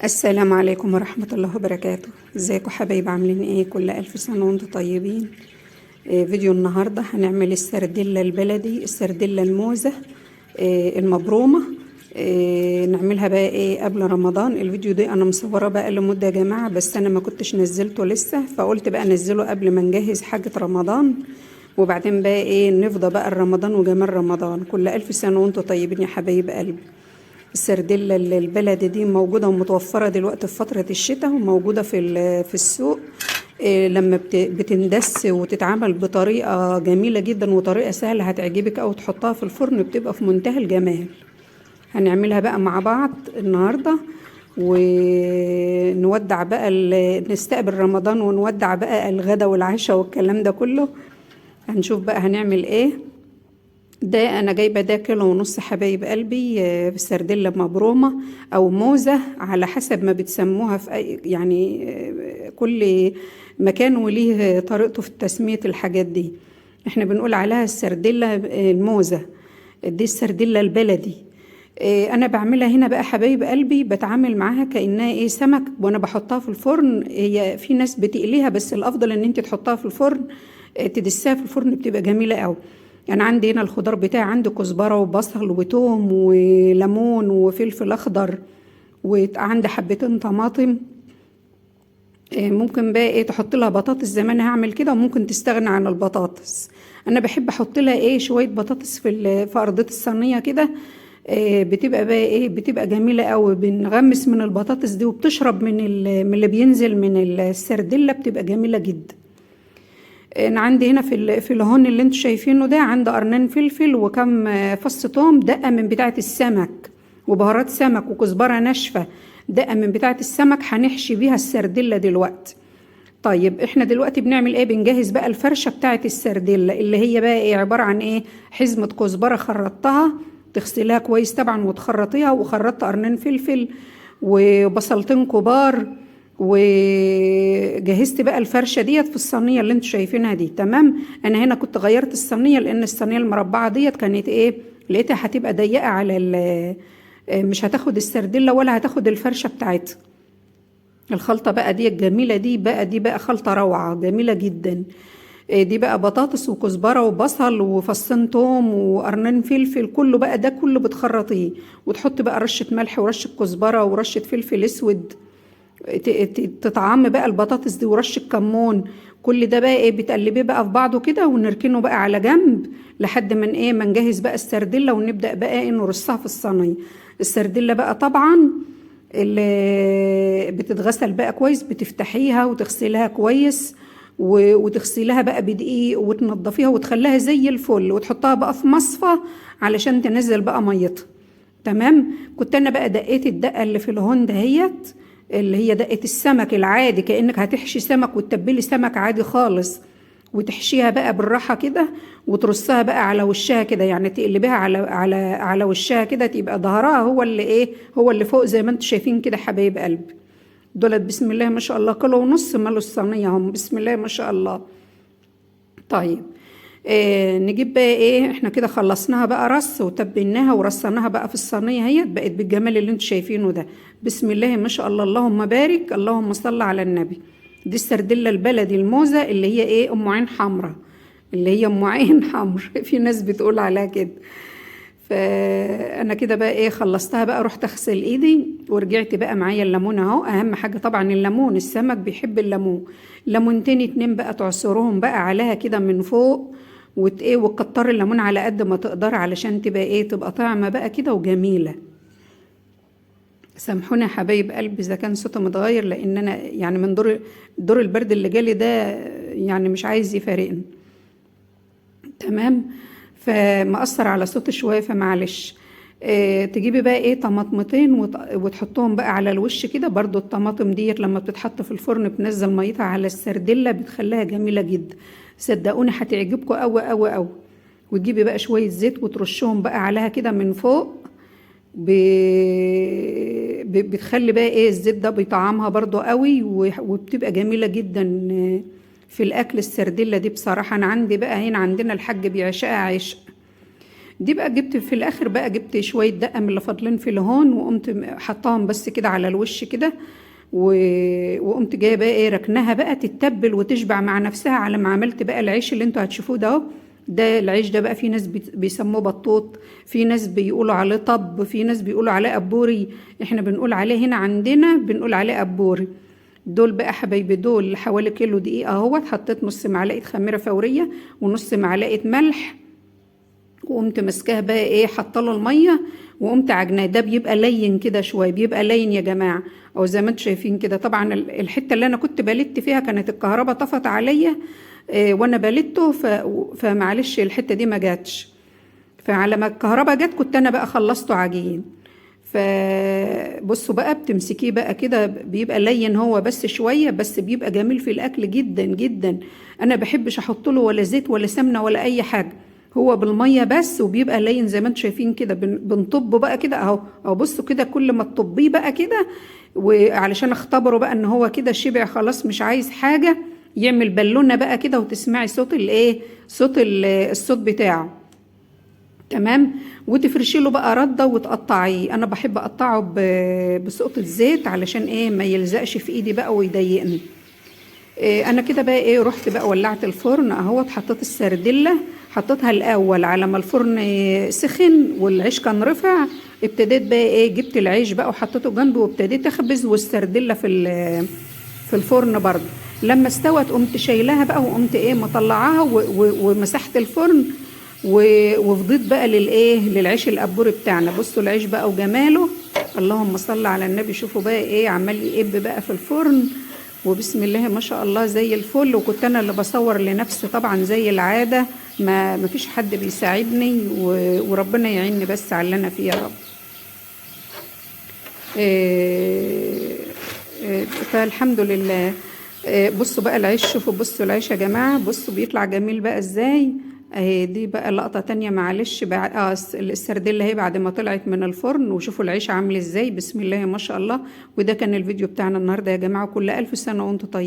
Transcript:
السلام عليكم ورحمة الله وبركاته. ازيكم حبايب، عاملين ايه؟ كل ألف سنة وانتم طيبين. فيديو النهاردة هنعمل السردلة البلدي، السردلة الموزة المبرومة. نعملها بقى ايه قبل رمضان. الفيديو ده انا مصورة بقى لمدة يا جماعة، بس انا ما كنتش نزلته لسه، فقلت بقى نزله قبل ما نجهز حاجة رمضان، وبعدين بقى ايه نفضى بقى رمضان وجمال رمضان. كل ألف سنة وانتم طيبين يا حبايب قلبي. السردلة البلدي دي موجودة ومتوفرة دلوقتي في فترة الشتاء، وموجودة في السوق. لما بتندس وتتعمل بطريقة جميلة جدا وطريقة سهلة هتعجبك، أو تحطها في الفرن بتبقى في منتهى الجمال. هنعملها بقى مع بعض النهاردة، ونودع بقى نستقبل رمضان، ونودع بقى الغدا والعشاء والكلام ده كله. هنشوف بقى هنعمل ايه. ده انا جايبه ده كيلو ونص حبايب قلبي، سردله مبرومه او موزه على حسب ما بتسموها في أي يعني. كل مكان وليه طريقته في تسميه الحاجات دي. احنا بنقول عليها السردله الموزه، دي السردله البلدي. انا بعملها هنا بقى حبايب قلبي، بتعامل معاها كانها ايه سمك، وانا بحطها في الفرن. هي في ناس بتقليها، بس الافضل ان انت تحطها في الفرن، تدسها في الفرن بتبقى جميله قوي. انا عندي هنا الخضار بتاعي، عندي كزبره وبصل وتوم وليمون وفلفل اخضر، وعندي حبتين طماطم. ممكن بقى ايه تحط لها بطاطس زي ما انا هعمل كده، وممكن تستغنى عن البطاطس. انا بحب احط لها ايه شويه بطاطس في ارضيه الصينيه كده. بتبقى بقى ايه بتبقى جميله قوي. بنغمس من البطاطس دي، وبتشرب من اللي بينزل من السردله، بتبقى جميله جدا. انا عندي هنا في الهون اللي انتوا شايفينه ده، عندي قرنين فلفل وكم فص توم، دقه من بتاعه السمك، وبهارات سمك وكزبره ناشفه، دقه من بتاعه السمك. هنحشي بيها السردله دلوقتي. طيب احنا دلوقتي بنعمل ايه؟ بنجهز بقى الفرشه بتاعه السردله، اللي هي بقى ايه عباره عن ايه. حزمه كزبره خرطتها، تغسليها كويس طبعا وتخرطيها، وخرطت قرنين فلفل وبصلتين كبار، وجهزت بقى الفرشه ديت في الصينيه اللي انتوا شايفينها دي. تمام. انا هنا كنت غيرت الصينيه، لان الصينيه المربعه ديت كانت ايه لقيتها هتبقى ضيقه على مش هتاخد السردله ولا هتاخد الفرشه بتاعتها. الخلطه بقى دي الجميله دي بقى خلطه روعه جميله جدا. دي بقى بطاطس وكزبره وبصل وفصين توم وقرنين فلفل، كله بقى ده كله بتخرطيه، وتحط بقى رشه ملح ورشه كزبره ورشه فلفل اسود، تطعم بقى البطاطس دي ورشه كمون. كل ده بقى ايه بتقلبيه بقى في بعضه كده، ونركنه بقى على جنب لحد ما ايه ما نجهز بقى السردله، ونبدا بقى ايه نرصها في الصينيه. السردله بقى طبعا اللي بتتغسل بقى كويس، بتفتحيها وتغسلها كويس، وتغسليها بقى بدقيق، وتنضفيها وتخليها زي الفل، وتحطها بقى في مصفى علشان تنزل بقى ميتها. تمام. كنت انا بقى دقيت الدقه اللي في الهون دهيت، اللي هي دقه السمك العادي، كانك هتحشي سمك وتتبلي سمك عادي خالص، وتحشيها بقى بالراحه كده، وترصها بقى على وشها كده، يعني تقلبيها على وشها كده، تبقى ظهرها هو اللي ايه هو اللي فوق، زي ما انتم شايفين كده حبايب قلبي. دولت بسم الله ما شاء الله كيلو ونص مالوا الصينيه هم، بسم الله ما شاء الله. طيب نجيب بقى ايه. احنا كده خلصناها بقى رص، وتبلناها ورصناها بقى في الصينيه، هي بقت بالجمال اللي انتوا شايفينه ده. بسم الله ما شاء الله، اللهم بارك، اللهم صل على النبي. دي السردله البلدي الموزه، اللي هي ايه ام عين حمراء، اللي هي ام عين حمر في ناس بتقول عليها كده. فانا كده بقى ايه خلصتها بقى، رحت اغسل ايدي ورجعت بقى معايا الليمون اهو. اهم حاجه طبعا الليمون، السمك بيحب الليمون. ليمونتين اتنين بقى تعصروهم بقى عليها كده من فوق، ايه وتكتر الليمون على قد ما تقدر، علشان تبقى ايه تبقى طعمه بقى كده وجميله. سامحوني يا حبايب قلبي اذا كان صوتي متغير، لان انا يعني من دور البرد اللي جالي ده، يعني مش عايز يفارقني. تمام. فمأثر على صوتي شويه، فمعلش. تجيبي بقى ايه طماطمتين وتحطهم بقى على الوش كده. برضو الطماطم ديت لما بتتحط في الفرن بتنزل ميتها على السردله، بتخليها جميله جدا. صدقوني هتعجبكم قوي قوي قوي. وتجيبي بقى شويه زيت وترشهم بقى عليها كده من فوق. بتخلي بقى ايه الزيت ده بيطعمها برضو قوي، وبتبقى جميله جدا في الاكل. السردله دي بصراحه انا عندي بقى هنا عندنا الحاج بيعشقها عشق. دي بقى جبت في الاخر بقى جبت شويه دقه من اللي فاضلين في الهون، وقمت حطاهم بس كده على الوش كده، وقمت جايه بقى ايه ركنها بقى تتبل وتشبع مع نفسها على ما عملت بقى العيش اللي انتوا هتشوفوه ده اهو. ده العيش ده بقى في ناس بيسموه بطوط، في ناس بيقولوا عليه طب، في ناس بيقولوا عليه أبوري، احنا بنقول عليه هنا عندنا بنقول عليه أبوري. دول بقى حبايبي دول حوالي كيلو دقيق اهوت. حطيت نص معلقة خميرة فورية ونص معلقة ملح، وقمت ماسكاها بقى ايه حطله المية وقمت عجناه. ده بيبقى لين كده شوية، بيبقى لين يا جماعة، او زي ما انتم شايفين كده. طبعا الحتة اللي انا كنت بلت فيها كانت الكهرباء طفت عليا وانا بلته، فمعلش الحتة دي ما جاتش، فعلى ما الكهرباء جت كنت انا بقى خلصته عجين. فبصوا بقى بتمسكيه بقى كده بيبقى لين هو بس شوية، بس بيبقى جميل في الاكل جدا جدا. انا بحبش احط له ولا زيت ولا سمنة ولا اي حاجة، هو بالمية بس وبيبقى لين زي ما انتم شايفين كده. بنطبه بقى كده اهو، او بصوا كده كل ما تطبيه بقى كده، وعلشان اختبره بقى ان هو كده شبع خلاص مش عايز حاجة، يعمل بالونة بقى كده وتسمعي صوت الايه، صوت الصوت بتاعه. تمام. وتفرشي له بقى رده وتقطعيه. انا بحب اقطعه بسقطه زيت علشان ايه ما يلزقش في ايدي بقى ويضايقني. انا كده بقى ايه رحت بقى ولعت الفرن اهوت، حطيت السردله، حطيتها الاول على ما الفرن سخن والعيش كان رفع. ابتديت بقى ايه جبت العيش بقى وحطيته جنبي وابتديت اخبز، والسردله في الفرن برضه. لما استوت قمت شايلاها بقى وقمت ايه مطلعاها ومسحت الفرن، وفضيت بقى للايه للعيش الابوري بتاعنا. بصوا العيش بقى وجماله، اللهم صل على النبي. شوفوا بقى ايه عمال يقب بقى في الفرن، وبسم الله ما شاء الله زي الفل. وكنت انا اللي بصور لنفسي طبعا زي العاده، ما فيش حد بيساعدني، وربنا يعيني بس على اللي انا فيه يا رب. فالحمد لله. بصوا بقى العيش، شوفوا بصوا العيش يا جماعه، بصوا بيطلع جميل بقى ازاي. اهي دي بقى لقطه تانية معلش بعد السردله اهي بعد ما طلعت من الفرن، وشوفوا العيش عامل ازاي، بسم الله ما شاء الله. وده كان الفيديو بتاعنا النهارده يا جماعه، كل الف سنه وانتم طيبين.